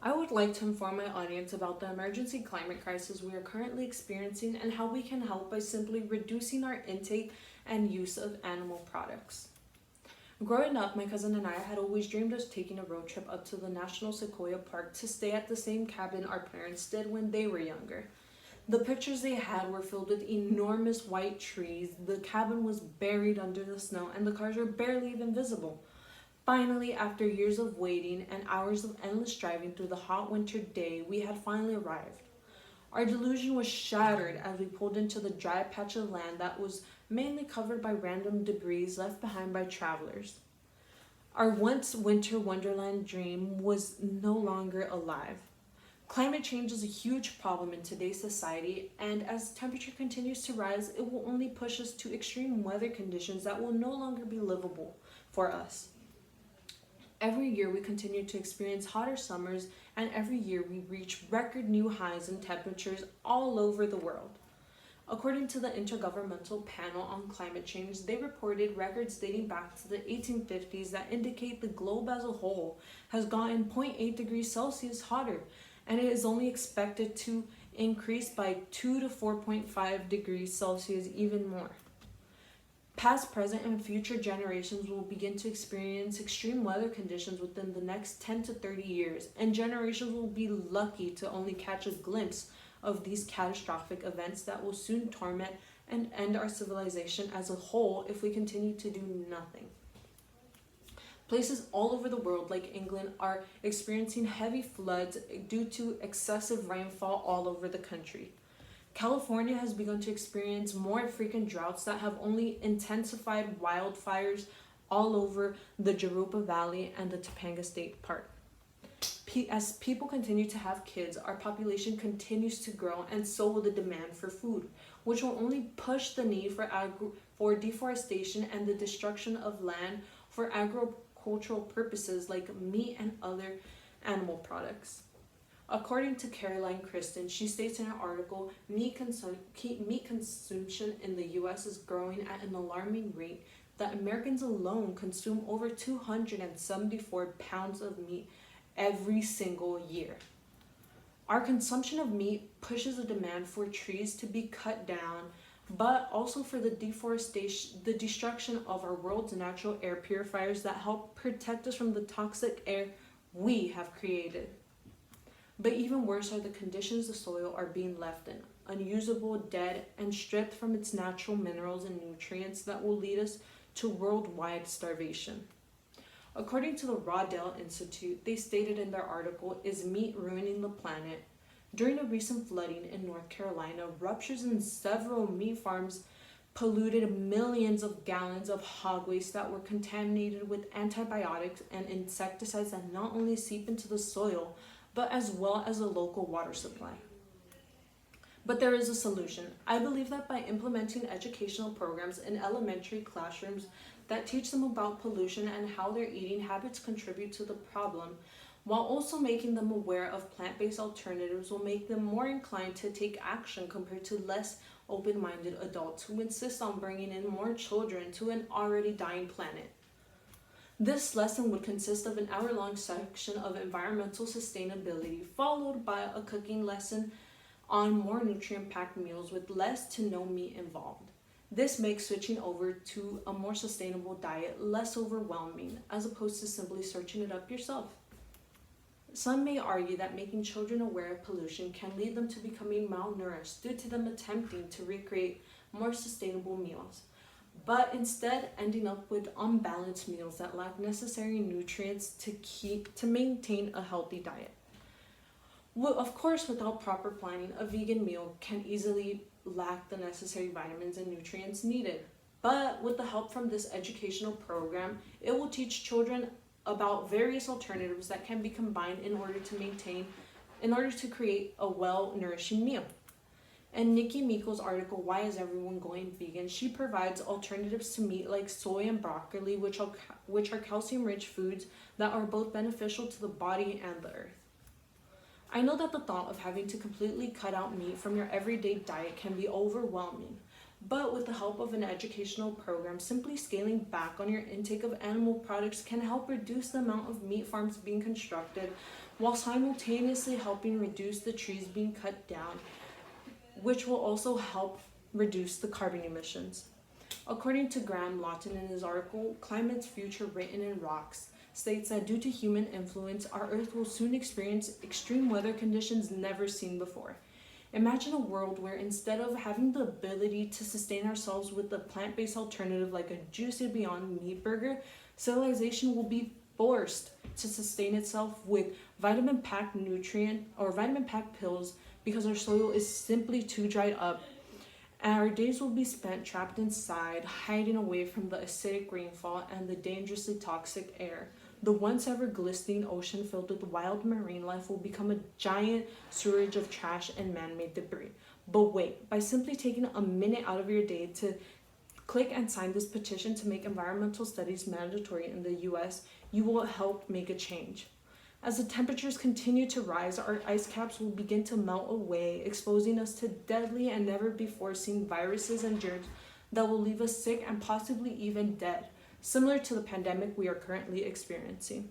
I would like to inform my audience about the emergency climate crisis we are currently experiencing and how we can help by simply reducing our intake and use of animal products. Growing up, my cousin and I had always dreamed of taking a road trip up to the National Sequoia Park to stay at the same cabin our parents did when they were younger. The pictures they had were filled with enormous white trees, the cabin was buried under the snow, and the cars were barely even visible. Finally, after years of waiting and hours of endless driving through the hot winter day, we had finally arrived. Our delusion was shattered as we pulled into the dry patch of land that was mainly covered by random debris left behind by travelers. Our once winter wonderland dream was no longer alive. Climate change is a huge problem in today's society, and as temperature continues to rise, it will only push us to extreme weather conditions that will no longer be livable for us. Every year we continue to experience hotter summers, and every year we reach record new highs in temperatures all over the world. According to the Intergovernmental Panel on Climate Change, they reported records dating back to the 1850s that indicate the globe as a whole has gotten zero point 0.8 degrees Celsius hotter, and it is only expected to increase by 2 to 4.5 degrees Celsius even more. Past, present, and future generations will begin to experience extreme weather conditions within the next 10 to 30 years, and generations will be lucky to only catch a glimpse of these catastrophic events that will soon torment and end our civilization as a whole if we continue to do nothing. Places all over the world, like England, are experiencing heavy floods due to excessive rainfall all over the country. California has begun to experience more frequent droughts that have only intensified wildfires all over the Jurupa Valley and the Topanga State Park. As people continue to have kids, our population continues to grow, and so will the demand for food, which will only push the need for deforestation and the destruction of land for agricultural purposes like meat and other animal products. According to Caroline Kristen, she states in her article, meat consumption in the US is growing at an alarming rate that Americans alone consume over 274 pounds of meat every single year. Our consumption of meat pushes the demand for trees to be cut down, but also for the deforestation, the destruction of our world's natural air purifiers that help protect us from the toxic air we have created. But even worse are the conditions the soil are being left in, unusable, dead, and stripped from its natural minerals and nutrients that will lead us to worldwide starvation. According to the Rodale Institute, they stated in their article, Is Meat Ruining the Planet? During a recent flooding in North Carolina, ruptures in several meat farms polluted millions of gallons of hog waste that were contaminated with antibiotics and insecticides that not only seep into the soil, but as well as the local water supply. But there is a solution. I believe that by implementing educational programs in elementary classrooms that teach them about pollution and how their eating habits contribute to the problem, while also making them aware of plant-based alternatives, will make them more inclined to take action compared to less open-minded adults who insist on bringing in more children to an already dying planet. This lesson would consist of an hour-long section of environmental sustainability, followed by a cooking lesson on more nutrient-packed meals with less to no meat involved. This makes switching over to a more sustainable diet less overwhelming, as opposed to simply searching it up yourself. Some may argue that making children aware of pollution can lead them to becoming malnourished due to them attempting to recreate more sustainable meals, but instead ending up with unbalanced meals that lack necessary nutrients to maintain a healthy diet. Well, of course, without proper planning, a vegan meal can easily lack the necessary vitamins and nutrients needed. But with the help from this educational program, it will teach children about various alternatives that can be combined in order to create a well-nourishing meal. In Nikki Miko's article, Why is Everyone Going Vegan?, she provides alternatives to meat like soy and broccoli, which are calcium-rich foods that are both beneficial to the body and the earth. I know that the thought of having to completely cut out meat from your everyday diet can be overwhelming, but with the help of an educational program, simply scaling back on your intake of animal products can help reduce the amount of meat farms being constructed while simultaneously helping reduce the trees being cut down, which will also help reduce the carbon emissions. According to Graham Lawton in his article, Climate's Future Written in Rocks, states that due to human influence, our Earth will soon experience extreme weather conditions never seen before. Imagine a world where instead of having the ability to sustain ourselves with a plant-based alternative like a juicy Beyond Meat burger, civilization will be forced to sustain itself with vitamin-packed pills because our soil is simply too dried up, and our days will be spent trapped inside, hiding away from the acidic rainfall and the dangerously toxic air. The once ever glistening ocean filled with wild marine life will become a giant sewerage of trash and man-made debris. But wait, by simply taking a minute out of your day to click and sign this petition to make environmental studies mandatory in the US, you will help make a change. As the temperatures continue to rise, our ice caps will begin to melt away, exposing us to deadly and never before seen viruses and germs that will leave us sick and possibly even dead, similar to the pandemic we are currently experiencing.